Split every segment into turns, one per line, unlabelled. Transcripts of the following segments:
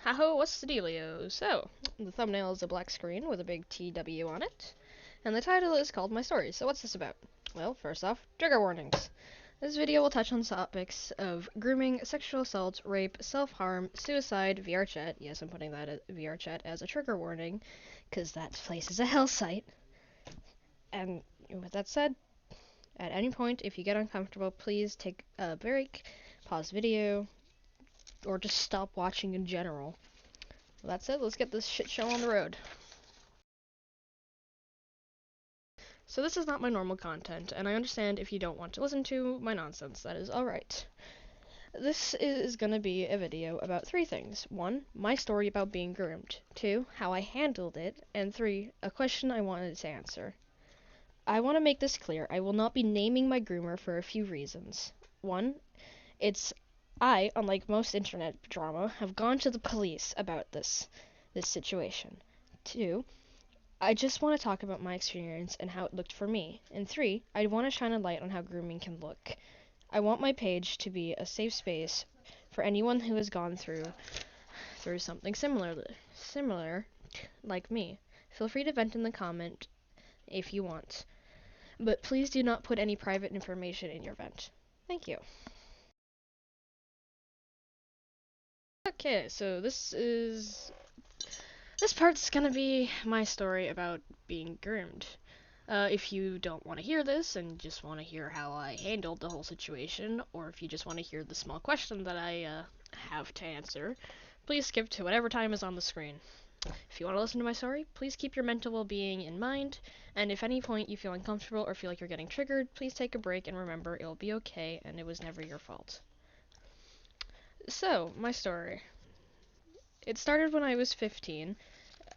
Haho, what's the dealio? So, the thumbnail is a black screen with a big TW on it, and the title is called My Story. So what's this about? Well, first off, trigger warnings. This video will touch on topics of grooming, sexual assault, rape, self-harm, suicide, VR chat. Yes, I'm putting that at VR chat as a trigger warning, because that place is a hell site. And with that said, at any point, if you get uncomfortable, please take a break, pause the video, or just stop watching in general. Well, that's it. Let's get this shit show on the road. So this is not my normal content, and I understand if you don't want to listen to my nonsense. That is alright. This is gonna be a video about 3 things. 1, my story about being groomed. 2, how I handled it. And 3, a question I wanted to answer. I want to make this clear. I will not be naming my groomer for a few reasons. 1, I, unlike most internet drama, have gone to the police about this situation. 2, I just want to talk about my experience and how it looked for me. And 3, I want to shine a light on how grooming can look. I want my page to be a safe space for anyone who has gone through something similar like me. Feel free to vent in the comment if you want, but please do not put any private information in your vent. Thank you. Okay, so this part's gonna be my story about being groomed. If you don't want to hear this and just want to hear how I handled the whole situation, or if you just want to hear the small question that I have to answer, please skip to whatever time is on the screen. If you want to listen to my story, please keep your mental well-being in mind, and if at any point you feel uncomfortable or feel like you're getting triggered, please take a break and remember it'll be okay and it was never your fault. So, my story. It started when I was 15,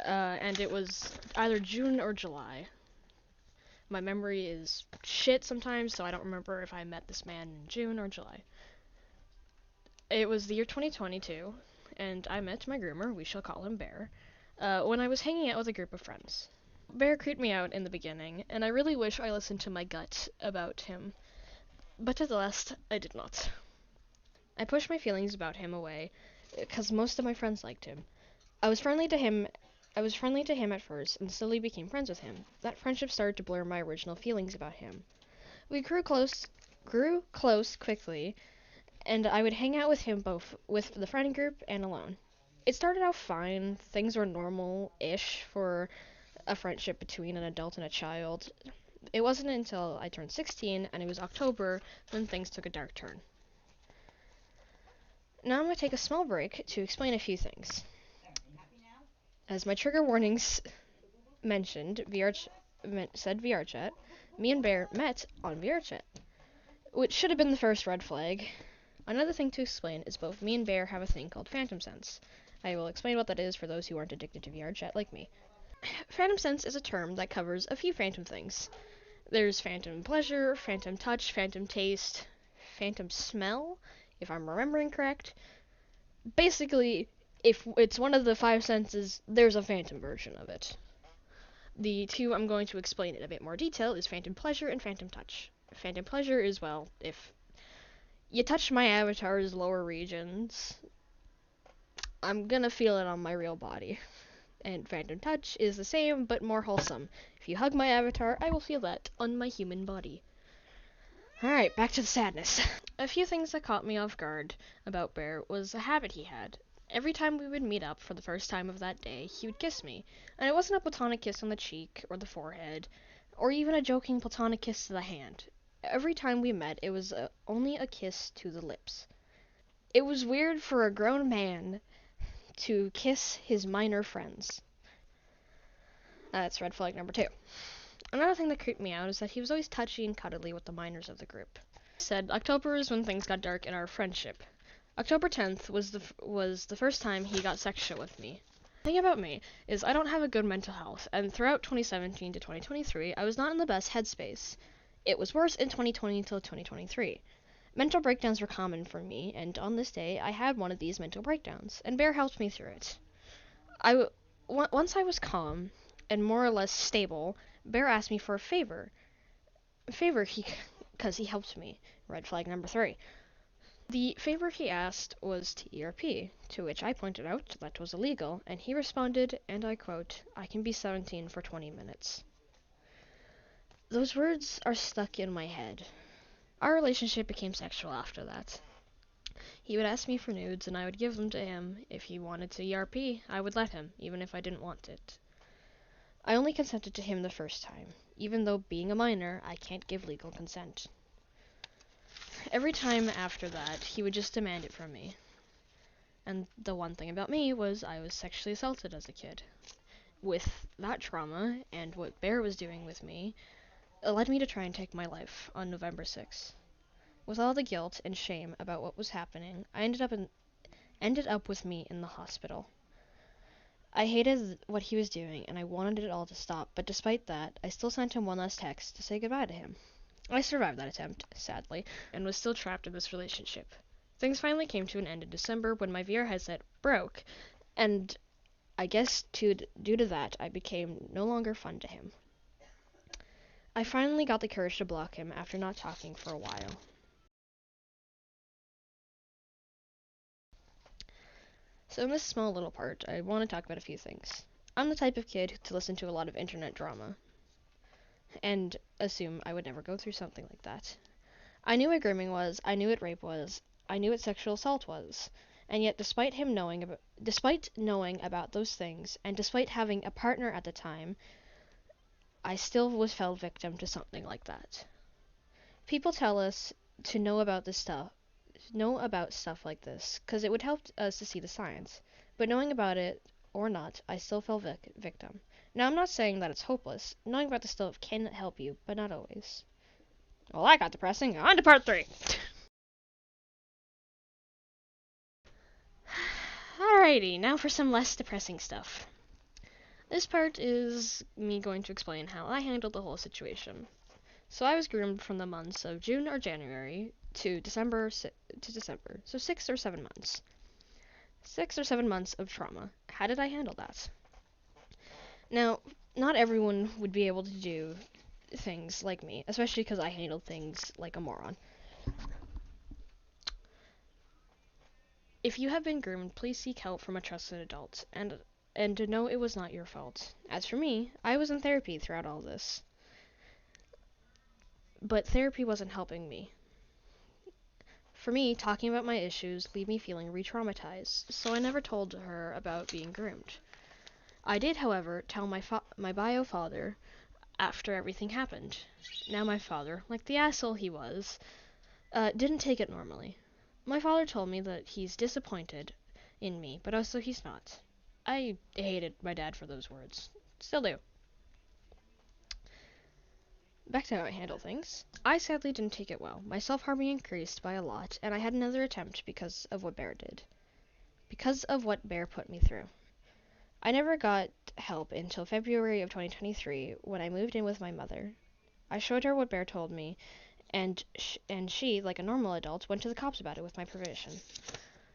and it was either June or July. My memory is shit sometimes, so I don't remember if I met this man in June or July. It was the year 2022, and I met my groomer, we shall call him Bear, when I was hanging out with a group of friends. Bear creeped me out in the beginning, and I really wish I listened to my gut about him, but at last, I did not. I pushed my feelings about him away, because most of my friends liked him. I was friendly to him at first, and slowly became friends with him. That friendship started to blur my original feelings about him. We grew close quickly, and I would hang out with him both with the friend group and alone. It started out fine. Things were normal-ish for a friendship between an adult and a child. It wasn't until I turned 16, and it was October, when things took a dark turn. Now I'm going to take a small break to explain a few things. As my trigger warnings mentioned, said VRChat, me and Bear met on VRChat, which should have been the first red flag. Another thing to explain is both me and Bear have a thing called phantom sense. I will explain what that is for those who aren't addicted to VRChat like me. Phantom sense is a term that covers a few phantom things. There's phantom pleasure, phantom touch, phantom taste, phantom smell, if I'm remembering correct. Basically, if it's one of the 5 senses, there's a phantom version of it. The 2 I'm going to explain in a bit more detail is phantom pleasure and phantom touch. Phantom pleasure is, well, if you touch my avatar's lower regions, I'm gonna feel it on my real body. And phantom touch is the same, but more wholesome. If you hug my avatar, I will feel that on my human body. Alright, back to the sadness. A few things that caught me off guard about Bear was a habit he had. Every time we would meet up for the first time of that day, he would kiss me. And it wasn't a platonic kiss on the cheek, or the forehead, or even a joking platonic kiss to the hand. Every time we met, it was only a kiss to the lips. It was weird for a grown man to kiss his minor friends. That's red flag number 2. Another thing that creeped me out is that he was always touchy and cuddly with the minors of the group. Said October is when things got dark in our friendship. October 10th was the first time he got sexual with me. The thing about me is I don't have a good mental health, and throughout 2017 to 2023, I was not in the best headspace. It was worse in 2020 until 2023. Mental breakdowns were common for me, and on this day, I had one of these mental breakdowns, and Bear helped me through it. Once I was calm and more or less stable, Bear asked me for a favor. Because he helped me. Red flag number 3. The favor he asked was TERP, to which I pointed out that was illegal, and he responded, and I quote, "I can be 17 for 20 minutes." Those words are stuck in my head. Our relationship became sexual after that. He would ask me for nudes, and I would give them to him. If he wanted to ERP, I would let him, even if I didn't want it. I only consented to him the first time. Even though being a minor, I can't give legal consent. Every time after that, he would just demand it from me. And the one thing about me was I was sexually assaulted as a kid. With that trauma and what Bear was doing with me, it led me to try and take my life on November 6th. With all the guilt and shame about what was happening, I ended up with me in the hospital. I hated what he was doing and I wanted it all to stop, but despite that, I still sent him one last text to say goodbye to him. I survived that attempt, sadly, and was still trapped in this relationship. Things finally came to an end in December when my VR headset broke, and I guess due to that, I became no longer fun to him. I finally got the courage to block him after not talking for a while. So in this small little part, I want to talk about a few things. I'm the type of kid to listen to a lot of internet drama, and assume I would never go through something like that. I knew what grooming was, I knew what rape was, I knew what sexual assault was, and yet despite knowing about those things, and despite having a partner at the time, I still fell victim to something like that. People tell us to know about stuff like this, because it would help us to see the signs. But knowing about it or not, I still fell victim. Now, I'm not saying that it's hopeless. Knowing about the stuff can help you, but not always. Well, that got depressing. On to part 3. Alrighty, now for some less depressing stuff. This part is me going to explain how I handled the whole situation. So I was groomed from the months of June or January to December, so 6 or 7 months. 6 or 7 months of trauma. How did I handle that? Now, not everyone would be able to do things like me, especially because I handled things like a moron. If you have been groomed, please seek help from a trusted adult, and to know it was not your fault. As for me, I was in therapy throughout all this, but therapy wasn't helping me. For me, talking about my issues leave me feeling re-traumatized, so I never told her about being groomed. I did, however, tell my bio father after everything happened. Now my father, like the asshole he was, didn't take it normally. My father told me that he's disappointed in me, but also he's not. I hated my dad for those words. Still do. Back to how I handle things. I sadly didn't take it well. My self-harming increased by a lot, and I had another attempt because of what Bear did. Because of what Bear put me through. I never got help until February of 2023 when I moved in with my mother. I showed her what Bear told me, and she, like a normal adult, went to the cops about it with my permission.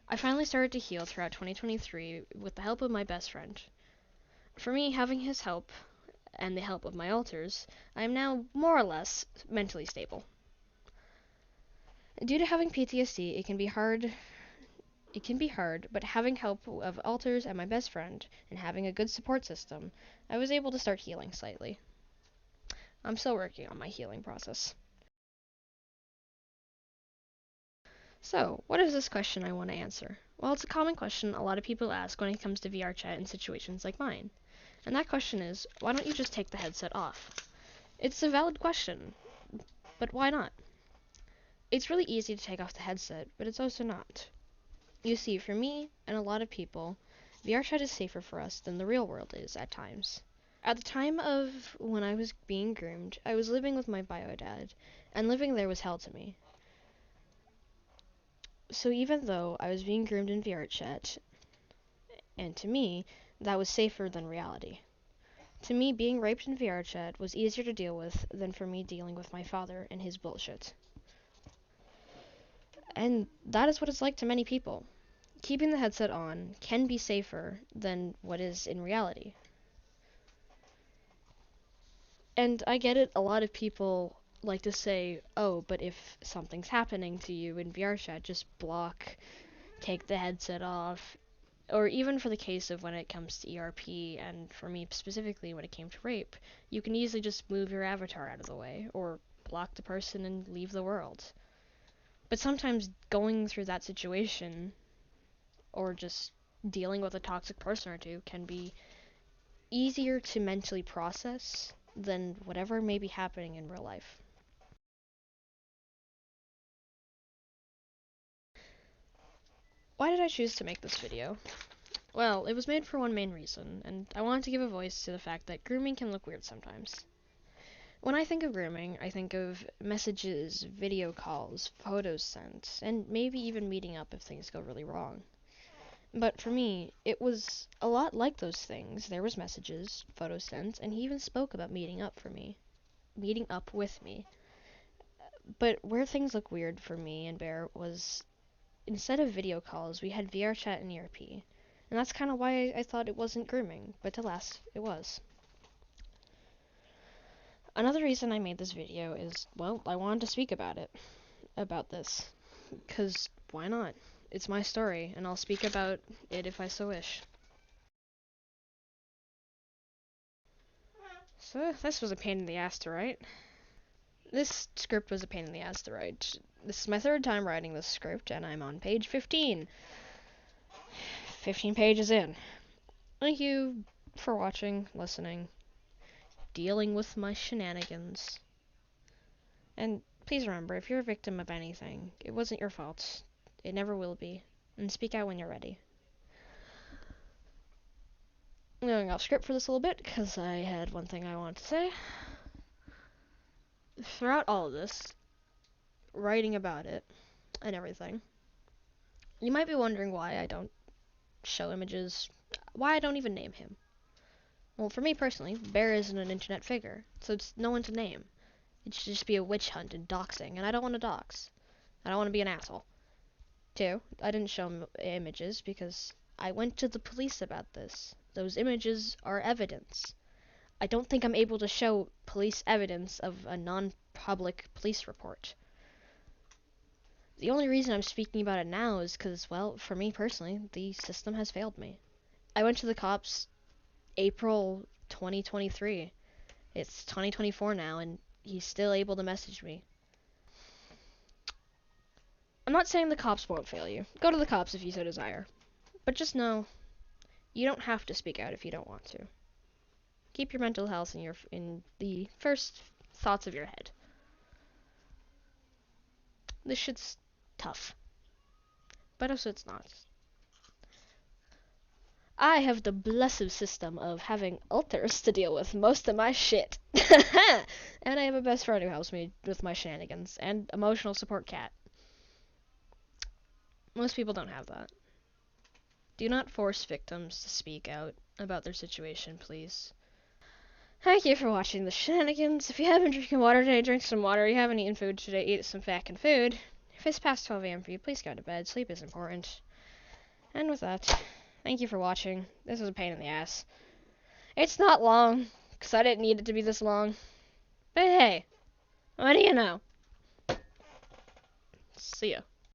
I finally started to heal throughout 2023 with the help of my best friend. For me, having his help and the help of my alters, I am now more or less mentally stable. Due to having PTSD, it can be hard, but having help of alters and my best friend, and having a good support system, I was able to start healing slightly. I'm still working on my healing process. So, what is this question I want to answer? Well, it's a common question a lot of people ask when it comes to VR chat in situations like mine. And that question is, why don't you just take the headset off? It's a valid question, but why not? It's really easy to take off the headset, but it's also not. You see, for me and a lot of people, VR chat is safer for us than the real world is at times. At the time of when I was being groomed, I was living with my bio dad, and living there was hell to me. So even though I was being groomed in VR chat, and to me, that was safer than reality. To me, being raped in VR chat was easier to deal with than for me dealing with my father and his bullshit. And that is what it's like to many people. Keeping the headset on can be safer than what is in reality. And I get it, a lot of people like to say, oh, but if something's happening to you in VRChat, just block, take the headset off, or even for the case of when it comes to ERP, and for me specifically when it came to rape, you can easily just move your avatar out of the way, or block the person and leave the world. But sometimes going through that situation, or just dealing with a toxic person or two, can be easier to mentally process than whatever may be happening in real life. Why did I choose to make this video? Well, it was made for one main reason, and I wanted to give a voice to the fact that grooming can look weird sometimes. When I think of grooming, I think of messages, video calls, photos sent, and maybe even meeting up if things go really wrong. But for me, it was a lot like those things. There was messages, photos sent, and he even spoke about meeting up with me. But where things look weird for me and Bear was, instead of video calls, we had VRChat and ERP. And that's kind of why I thought it wasn't grooming, but alas, it was. Another reason I made this video is, well, I wanted to speak about this. 'Cause why not? It's my story, and I'll speak about it if I so wish. So, this was a pain in the ass to write. This script was a pain in the ass to write. This is my third time writing this script, and I'm on page 15. 15 pages in. Thank you for watching, listening, dealing with my shenanigans. And please remember, if you're a victim of anything, it wasn't your fault. It never will be. And speak out when you're ready. I'm going off script for this a little bit, because I had one thing I wanted to say. Throughout all of this, writing about it, and everything, you might be wondering why I don't show images, why I don't even name him. Well, for me personally, Bear isn't an internet figure, so it's no one to name. It should just be a witch hunt and doxing, and I don't want to dox. I don't want to be an asshole. 2, I didn't show him images because I went to the police about this. Those images are evidence. I don't think I'm able to show police evidence of a non-public police report. The only reason I'm speaking about it now is because, well, for me personally, the system has failed me. I went to the cops April 2023. It's 2024 now, and he's still able to message me. I'm not saying the cops won't fail you. Go to the cops if you so desire. But just know, you don't have to speak out if you don't want to. Keep your mental health in the first thoughts of your head. This shit's tough. But also it's not. I have the blessed system of having alters to deal with most of my shit. And I have a best friend who helps me with my shenanigans, and emotional support cat. Most people don't have that. Do not force victims to speak out about their situation, please. Thank you for watching the shenanigans. If you haven't been drinking water today, drink some water. If you haven't eaten food today, eat some fucking food. If it's past 12 a.m. for you, please go to bed. Sleep is important. And with that, thank you for watching. This was a pain in the ass. It's not long, because I didn't need it to be this long. But hey, what do you know? See ya.